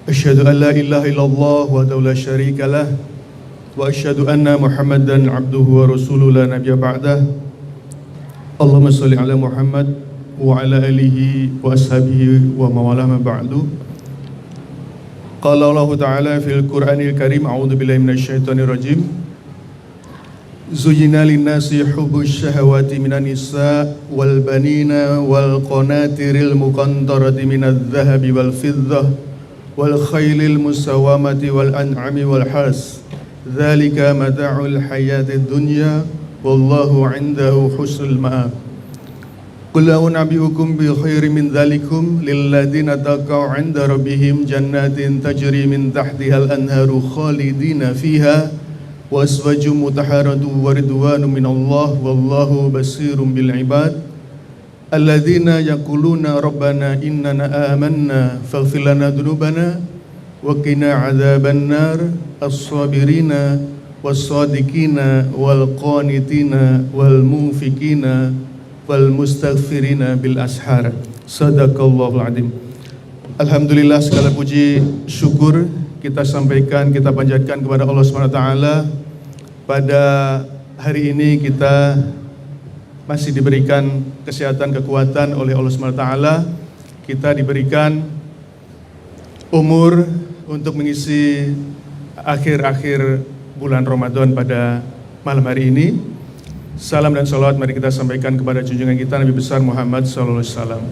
Asyhadu an la ilaha illallah wahdahu la syarika lah wa asyhadu anna Muhammadan abduhu wa rasuluhu la nabiyya ba'dah. Allahumma shalli ala Muhammad wa ala alihi wa ashabihi wa mawalah ma ba'du. Qala Allah Ta'ala fil Qur'anil Karim, a'udzu billahi minasy syaithanir rajim. Zuyyina lin-nasi hubbus syahawati minan nisa wal banina wal qanatiril muqantarati minadh dhahabi wal fiddah wal khailil musawamati wal an'ami wal has. Dzalika mata'ul hayatid dunya wallahu 'indahu husnul ma'ab. Qul a'unabbi'ukum bi khairin min dzalikum lil ladzina taqaw 'inda rabbihim jannatin tajri min tahtihal anharu khalidina fiha wa aswajum mutahharatu wa ridwanun minallah wallahu basirun bil ibad. Alladzina yaquluna rabbana innana amanna faghfir lana dzunubana wa qina adzabannar as-sabirina was-sadiqina wal qanitina wal munfikina wal mustaghfirina bil ashar. Sadaqallahul azim. Alhamdulillah, segala puji syukur kita sampaikan, kita panjatkan kepada Allah Subhanahu wa taala. Pada hari ini kita masih diberikan kesehatan, kekuatan oleh Allah Subhanahu wa taala. Kita diberikan umur untuk mengisi akhir-akhir bulan Ramadan pada malam hari ini. Salam dan salawat mari kita sampaikan kepada junjungan kita Nabi besar Muhammad sallallahu alaihi wasallam.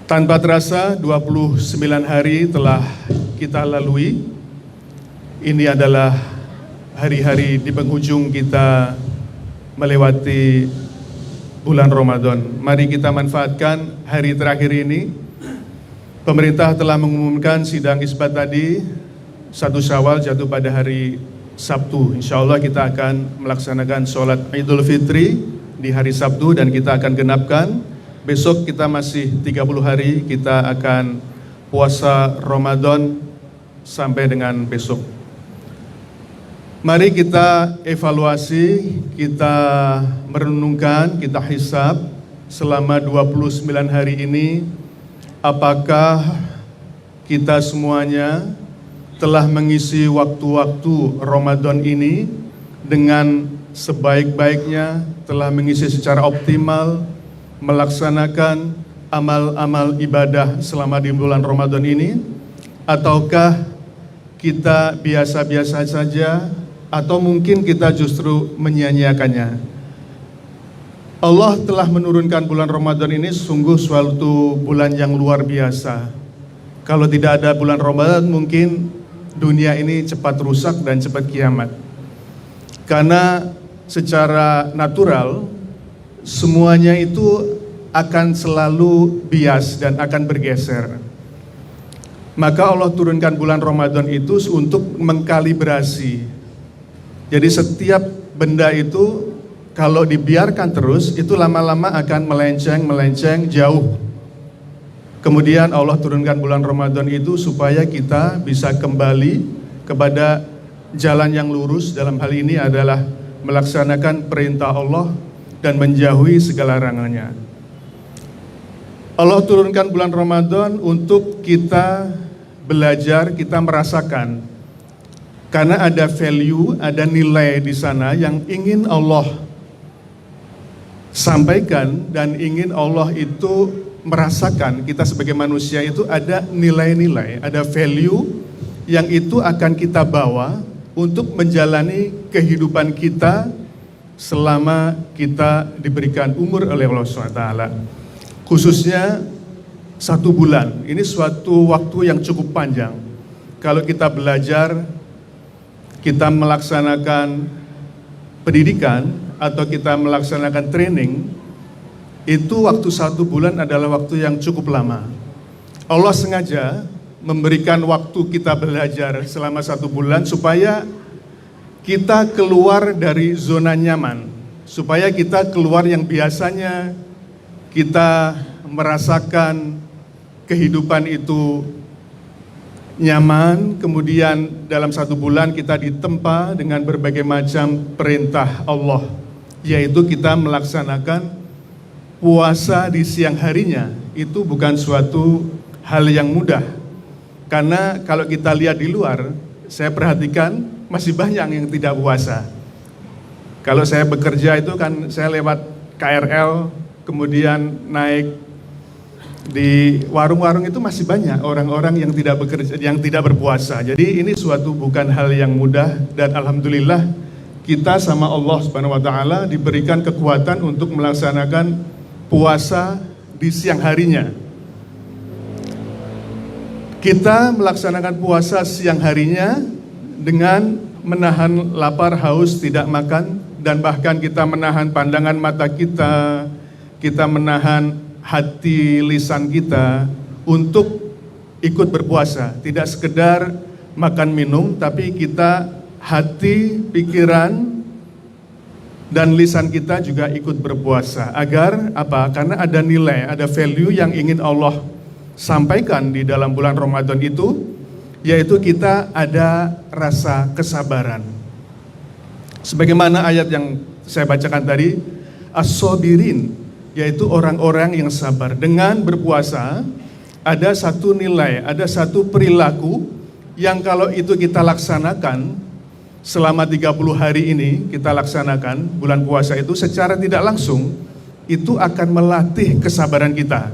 Tanpa terasa 29 hari telah kita lalui. Ini adalah hari-hari di penghujung kita melewati bulan Ramadan. Mari kita manfaatkan hari terakhir ini. Pemerintah telah mengumumkan sidang isbat tadi 1 Syawal jatuh pada hari Sabtu. Insya Allah kita akan melaksanakan sholat Idul Fitri di hari Sabtu dan kita akan genapkan. Besok kita masih 30 hari, kita akan puasa Ramadan sampai dengan besok. Mari kita evaluasi, kita merenungkan, kita hisab selama 29 hari ini, apakah kita semuanya telah mengisi waktu-waktu Ramadan ini dengan sebaik-baiknya, telah mengisi secara optimal, melaksanakan amal-amal ibadah selama di bulan Ramadan ini, ataukah kita biasa-biasa saja, atau mungkin kita justru menyia-nyiakannya. Allah telah menurunkan bulan Ramadan ini sungguh suatu bulan yang luar biasa. Kalau tidak ada bulan Ramadan mungkin dunia ini cepat rusak dan cepat kiamat. Karena secara natural semuanya itu akan selalu bias dan akan bergeser. Maka Allah turunkan bulan Ramadan itu untuk mengkalibrasi. Jadi setiap benda itu kalau dibiarkan terus itu lama-lama akan melenceng jauh. Kemudian Allah turunkan bulan Ramadan itu supaya kita bisa kembali kepada jalan yang lurus. Dalam hal ini adalah melaksanakan perintah Allah dan menjauhi segala larangannya. Allah turunkan bulan Ramadan untuk kita belajar, kita merasakan. Karena ada value, ada nilai di sana yang ingin Allah sampaikan dan ingin Allah itu merasakan. Kita sebagai manusia itu ada nilai-nilai, ada value yang itu akan kita bawa untuk menjalani kehidupan kita selama kita diberikan umur oleh Allah SWT. Khususnya 1 bulan, ini suatu waktu yang cukup panjang. Kalau kita belajar, kita melaksanakan pendidikan atau kita melaksanakan training, itu waktu 1 bulan adalah waktu yang cukup lama. Allah sengaja memberikan waktu kita belajar selama 1 bulan supaya kita keluar dari zona nyaman, supaya kita keluar yang biasanya kita merasakan kehidupan itu nyaman, kemudian dalam 1 bulan kita ditempa dengan berbagai macam perintah Allah, yaitu kita melaksanakan puasa di siang harinya. Itu bukan suatu hal yang mudah. Karena kalau kita lihat di luar, saya perhatikan masih banyak yang tidak puasa. Kalau saya bekerja itu kan saya lewat KRL, kemudian naik di warung-warung itu masih banyak orang-orang yang tidak bekerja, yang tidak berpuasa. Jadi ini suatu bukan hal yang mudah, dan alhamdulillah kita sama Allah Subhanahu wa taala diberikan kekuatan untuk melaksanakan puasa di siang harinya. Kita melaksanakan puasa siang harinya dengan menahan lapar, haus, tidak makan, dan bahkan kita menahan pandangan mata kita, kita menahan hati lisan kita untuk ikut berpuasa. Tidak sekedar makan minum, tapi kita hati, pikiran, dan lisan kita juga ikut berpuasa. Agar apa? Karena ada nilai, ada value yang ingin Allah sampaikan di dalam bulan Ramadan itu, yaitu kita ada rasa kesabaran. Sebagaimana ayat yang saya bacakan tadi, as-sabirin, yaitu orang-orang yang sabar. Dengan berpuasa, ada satu nilai, ada satu perilaku yang kalau itu kita laksanakan selama 30 hari ini, kita laksanakan bulan puasa itu secara tidak langsung, itu akan melatih kesabaran kita.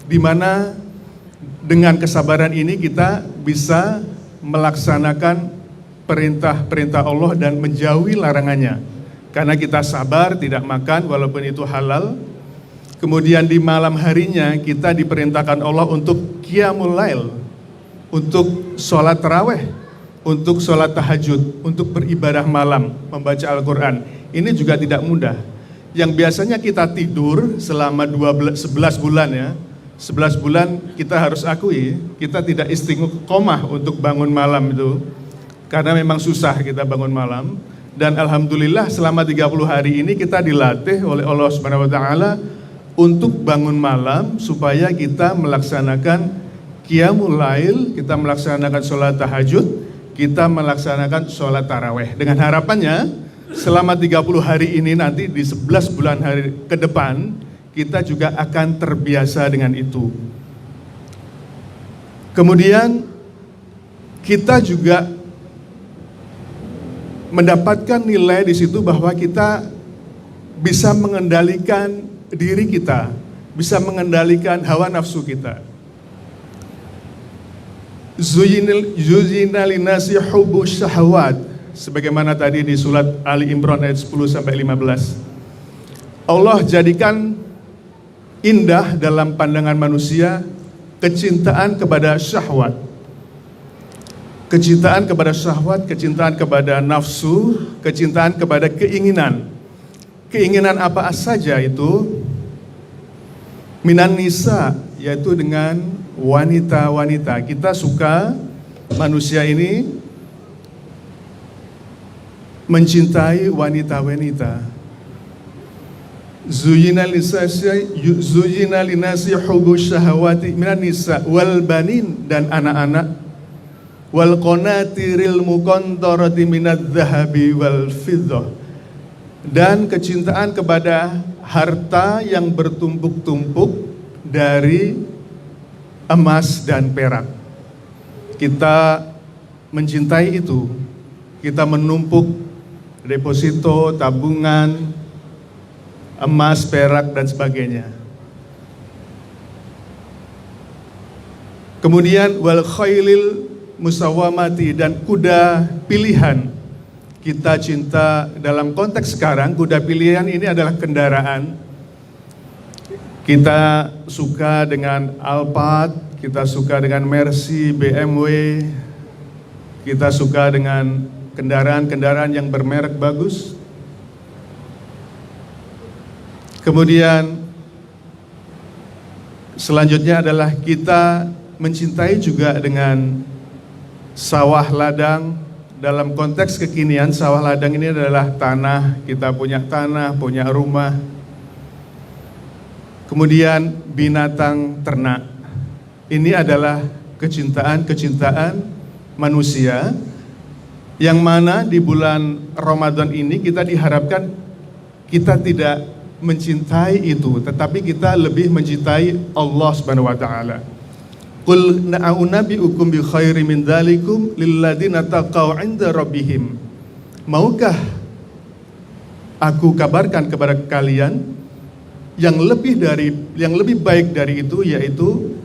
Di mana dengan kesabaran ini kita bisa melaksanakan perintah-perintah Allah dan menjauhi larangannya. Karena kita sabar, tidak makan walaupun itu halal. Kemudian di malam harinya kita diperintahkan Allah untuk qiyamul lail, untuk sholat taraweh, untuk sholat tahajud, untuk beribadah malam, membaca Al-Quran. Ini juga tidak mudah. Yang biasanya kita tidur selama 11 bulan ya, 11 bulan kita harus akui, kita tidak istiqomah untuk bangun malam itu. Karena memang susah kita bangun malam. Dan alhamdulillah selama 30 hari ini kita dilatih oleh Allah Subhanahu wa taala untuk bangun malam supaya kita melaksanakan qiyamul lail, kita melaksanakan sholat tahajud, kita melaksanakan sholat taraweh. Dengan harapannya selama 30 hari ini nanti di 11 bulan hari ke depan kita juga akan terbiasa dengan itu. Kemudian kita juga mendapatkan nilai di situ bahwa kita bisa mengendalikan diri kita, bisa mengendalikan hawa nafsu kita. Zuyyina linnasi hubbus syahawat, sebagaimana tadi di surat Ali Imran ayat 10 sampai 15. Allah jadikan indah dalam pandangan manusia kecintaan kepada syahwat. Kecintaan kepada syahwat, kecintaan kepada nafsu, kecintaan kepada keinginan. Keinginan apa saja itu? Minan nisa, yaitu dengan wanita-wanita. Kita suka, manusia ini mencintai wanita-wanita. Zuyyina linasi hubbus syahawati minan nisa wal banin, dan anak-anak, wal qanatiril muqantarati minadz zahabi wal fiddah, dan kecintaan kepada harta yang bertumpuk-tumpuk dari emas dan perak. Kita mencintai itu, kita menumpuk deposito, tabungan, emas, perak, dan sebagainya. Kemudian wal khailil musawamati, dan kuda pilihan. Kita cinta dalam konteks sekarang, kuda pilihan ini adalah kendaraan. Kita suka dengan Alphard, kita suka dengan Mercy, BMW, kita suka dengan kendaraan-kendaraan yang bermerek bagus. Kemudian selanjutnya adalah kita mencintai juga dengan sawah ladang. Dalam konteks kekinian, sawah ladang ini adalah tanah, kita punya tanah, punya rumah. Kemudian binatang ternak. Ini adalah kecintaan manusia, yang mana di bulan Ramadan ini kita diharapkan kita tidak mencintai itu, tetapi kita lebih mencintai Allah Subhanahu wa taala. Qul na'unabi'ukum bi khairi min dzalikum lilladzina taqaw 'inda rabbihim. Maukah aku kabarkan kepada kalian yang lebih baik dari itu, yaitu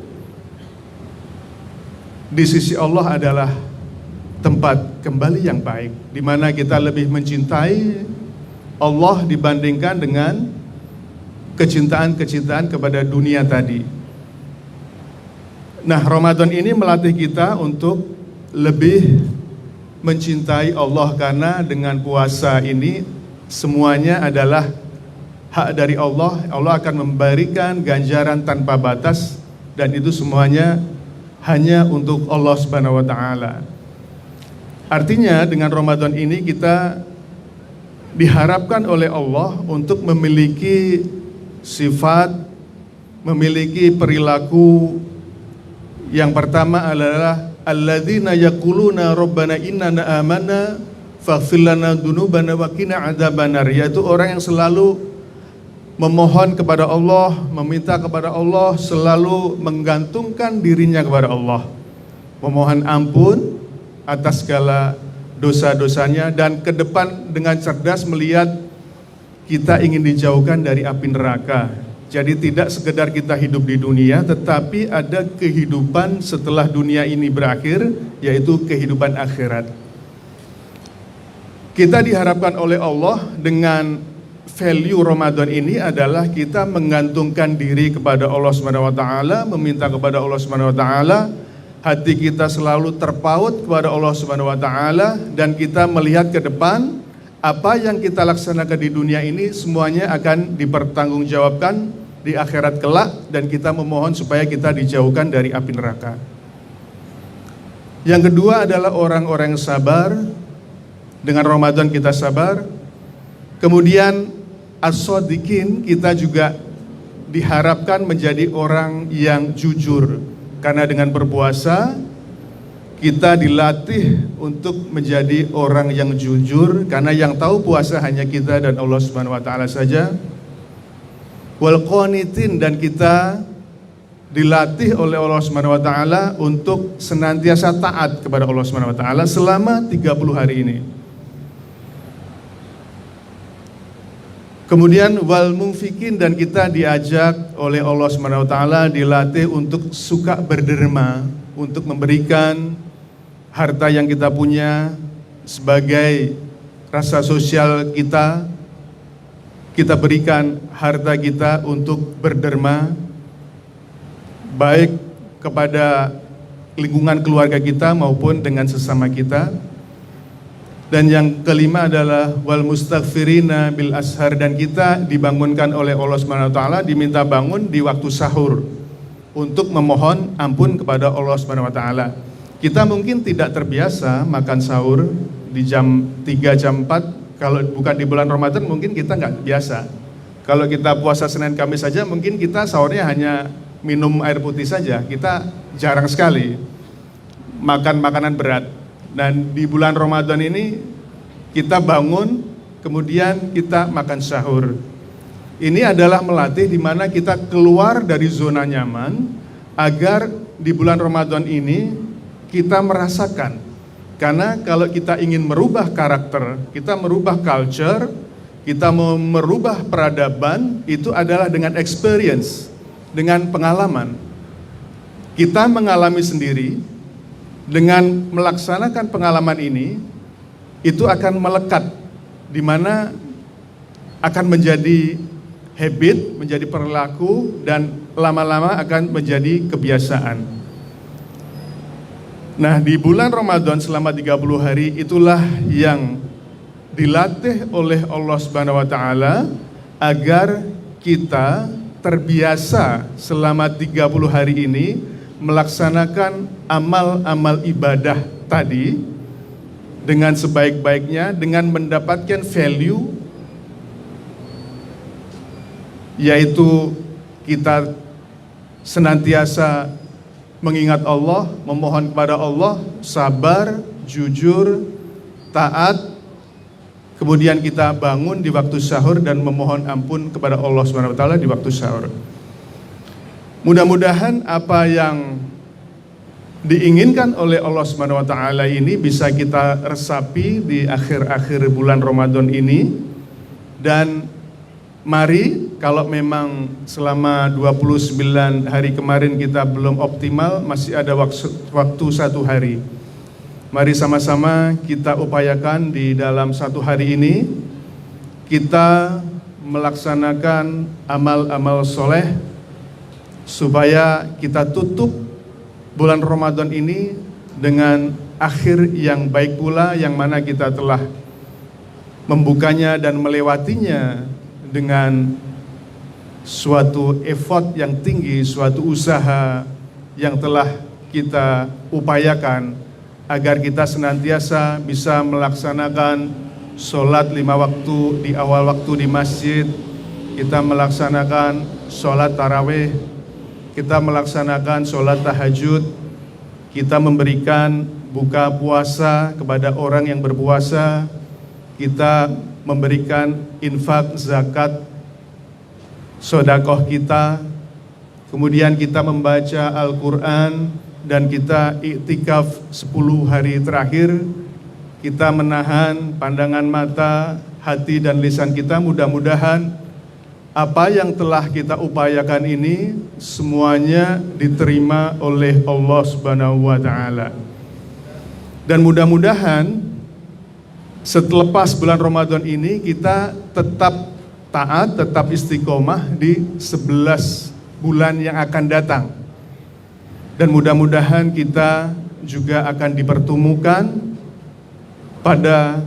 di sisi Allah adalah tempat kembali yang baik, di mana kita lebih mencintai Allah dibandingkan dengan kecintaan kepada dunia tadi. Nah, Ramadan ini melatih kita untuk lebih mencintai Allah, karena dengan puasa ini semuanya adalah hak dari Allah. Allah akan memberikan ganjaran tanpa batas, dan itu semuanya hanya untuk Allah Subhanahu wa taala. Artinya dengan Ramadan ini kita diharapkan oleh Allah untuk memiliki sifat, memiliki perilaku. Yang pertama adalah alladzina yaquluna rabbana innana amanna faghfir lana dzunubana wa qina adzabannar, yaitu orang yang selalu memohon kepada Allah, meminta kepada Allah, selalu menggantungkan dirinya kepada Allah, memohon ampun atas segala dosa-dosanya, dan ke depan dengan cerdas melihat kita ingin dijauhkan dari api neraka. Jadi tidak sekedar kita hidup di dunia, tetapi ada kehidupan setelah dunia ini berakhir, yaitu kehidupan akhirat. Kita diharapkan oleh Allah dengan value Ramadan ini adalah kita menggantungkan diri kepada Allah Subhanahu wa taala, meminta kepada Allah Subhanahu wa taala, hati kita selalu terpaut kepada Allah Subhanahu wa taala, dan kita melihat ke depan apa yang kita laksanakan di dunia ini semuanya akan dipertanggungjawabkan di akhirat kelak, dan kita memohon supaya kita dijauhkan dari api neraka. Yang kedua adalah orang-orang yang sabar. Dengan Ramadan kita sabar. Kemudian as-shodiqin, kita juga diharapkan menjadi orang yang jujur, karena dengan berpuasa kita dilatih untuk menjadi orang yang jujur, karena yang tahu puasa hanya kita dan Allah Subhanahu wa taala saja. Wal qanitin, dan kita dilatih oleh Allah Subhanahu wa taala untuk senantiasa taat kepada Allah Subhanahu wa taala selama 30 hari ini. Kemudian wal munfikin, dan kita diajak oleh Allah Subhanahu wa taala, dilatih untuk suka berderma, untuk memberikan harta yang kita punya sebagai rasa sosial kita. Kita berikan harta kita untuk berderma, baik kepada lingkungan keluarga kita maupun dengan sesama kita. Dan yang kelima adalah wal mustaghfirina bil ashar, dan kita dibangunkan oleh Allah Subhanahu wa taala, diminta bangun di waktu sahur untuk memohon ampun kepada Allah Subhanahu wa taala. Kita mungkin tidak terbiasa makan sahur di jam 3, jam 4. Kalau bukan di bulan Ramadan mungkin kita nggak biasa. Kalau kita puasa Senin Kamis saja mungkin kita sahurnya hanya minum air putih saja. Kita jarang sekali makan makanan berat. Dan di bulan Ramadan ini kita bangun, kemudian kita makan sahur. Ini adalah melatih di mana kita keluar dari zona nyaman, agar di bulan Ramadan ini kita merasakan. Karena kalau kita ingin merubah karakter, kita merubah culture, kita mau merubah peradaban, itu adalah dengan experience, dengan pengalaman. Kita mengalami sendiri, dengan melaksanakan pengalaman ini, itu akan melekat, di mana akan menjadi habit, menjadi perilaku, dan lama-lama akan menjadi kebiasaan. Nah, di bulan Ramadan selama 30 hari itulah yang dilatih oleh Allah Subhanahu wa taala agar kita terbiasa selama 30 hari ini melaksanakan amal-amal ibadah tadi dengan sebaik-baiknya, dengan mendapatkan value, yaitu kita senantiasa mengingat Allah, memohon kepada Allah, sabar, jujur, taat, kemudian kita bangun di waktu sahur dan memohon ampun kepada Allah SWT di waktu sahur. Mudah-mudahan apa yang diinginkan oleh Allah Subhanahu wa taala ini bisa kita resapi di akhir-akhir bulan Ramadan ini. Dan mari, kalau memang selama 29 hari kemarin kita belum optimal, masih ada waktu 1 hari. Mari sama-sama kita upayakan di dalam 1 hari ini kita melaksanakan amal-amal soleh supaya kita tutup bulan Ramadan ini dengan akhir yang baik pula, yang mana kita telah membukanya dan melewatinya dengan suatu effort yang tinggi, suatu usaha yang telah kita upayakan agar kita senantiasa bisa melaksanakan sholat 5 waktu di awal waktu di masjid, kita melaksanakan sholat tarawih, kita melaksanakan sholat tahajud, kita memberikan buka puasa kepada orang yang berpuasa, kita memberikan infak, zakat, sedekah kita, kemudian kita membaca Al-Quran, dan kita iktikaf 10 hari terakhir, kita menahan pandangan mata, hati dan lisan kita. Mudah-mudahan apa yang telah kita upayakan ini semuanya diterima oleh Allah Subhanahu wa taala. Dan mudah-mudahan selepas bulan Ramadan ini kita tetap taat, tetap istiqomah di 11 bulan yang akan datang. Dan mudah-mudahan kita juga akan dipertemukan pada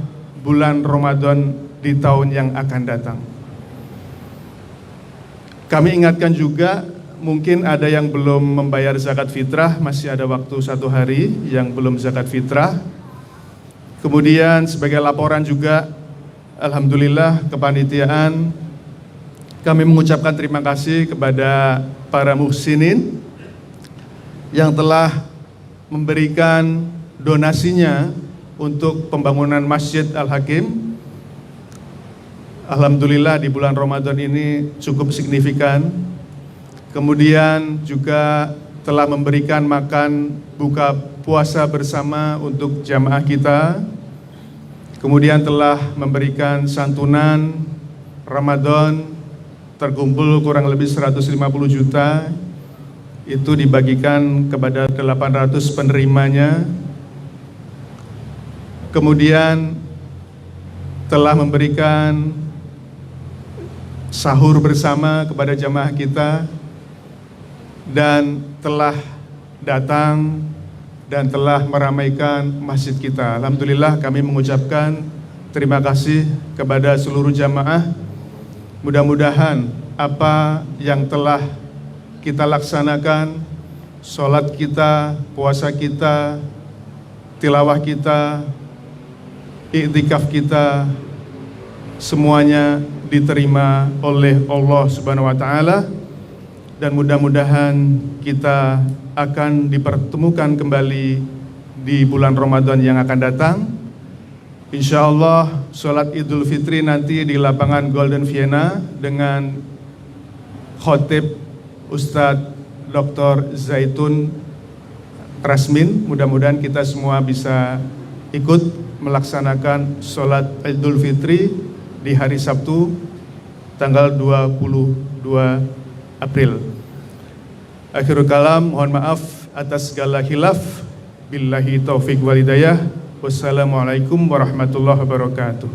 bulan Ramadan di tahun yang akan datang. Kami ingatkan juga, mungkin ada yang belum membayar zakat fitrah, masih ada waktu 1 hari yang belum zakat fitrah. Kemudian sebagai laporan juga, alhamdulillah kepanitiaan kami mengucapkan terima kasih kepada para muhsinin yang telah memberikan donasinya untuk pembangunan Masjid Al-Hakim. Alhamdulillah di bulan Ramadan ini cukup signifikan. Kemudian juga telah memberikan makan buka puasa bersama untuk jamaah kita. Kemudian telah memberikan santunan Ramadan terkumpul kurang lebih 150 juta. Itu dibagikan kepada 800 penerimanya. Kemudian telah memberikan sahur bersama kepada jamaah kita, dan telah datang dan telah meramaikan masjid kita. Alhamdulillah kami mengucapkan terima kasih kepada seluruh jamaah. Mudah-mudahan apa yang telah kita laksanakan, sholat kita, puasa kita, tilawah kita, iktikaf kita, semuanya diterima oleh Allah Subhanahu wa taala, dan mudah-mudahan kita akan dipertemukan kembali di bulan Ramadan yang akan datang. Insya Allah sholat Idul Fitri nanti di lapangan Golden Vienna dengan khotib Ustadz Dr. Zaitun Rasmin. Mudah-mudahan kita semua bisa ikut melaksanakan sholat Idul Fitri di hari Sabtu tanggal 22 April. Akhirul kalam, mohon maaf atas segala khilaf. Billahi taufiq wal hidayah. Wassalamualaikum warahmatullahi wabarakatuh.